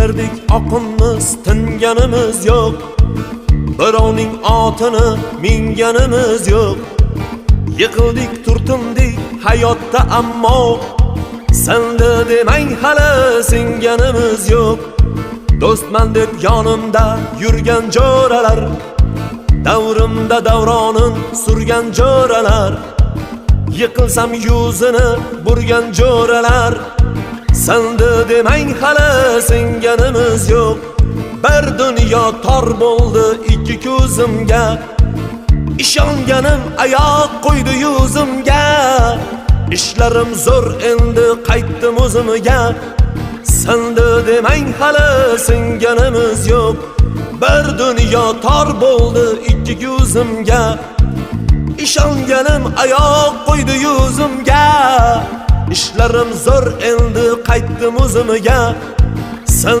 Suylardik oqinmiz, tinganimiz yo'q. Birovning otini minganimiz yo'q. Yiqildik, turtindik hayotda ammo senda demang hali singanimiz yo'q. Do'stman deb yonimda yurgan jo'ralar, davrimda davronin surgan jo'ralar, yiqilsam yuzini burgan jo'ralar, senda demang hali singanimiz yo'q. Bir dunyo tor bo'ldi ikki ko'zimga, ishonganim oyoq qo'ydi yuzimga. Ishlarim zo'r endi qaytdim o'zimga, senda demang hali singanimiz yo'q. Bir dunyo tor bo'ldi ikki ko'zimga, ishonganim oyoq qo'ydi yuzimga. Ishlarim zo'r endi qaytdim o'zimga,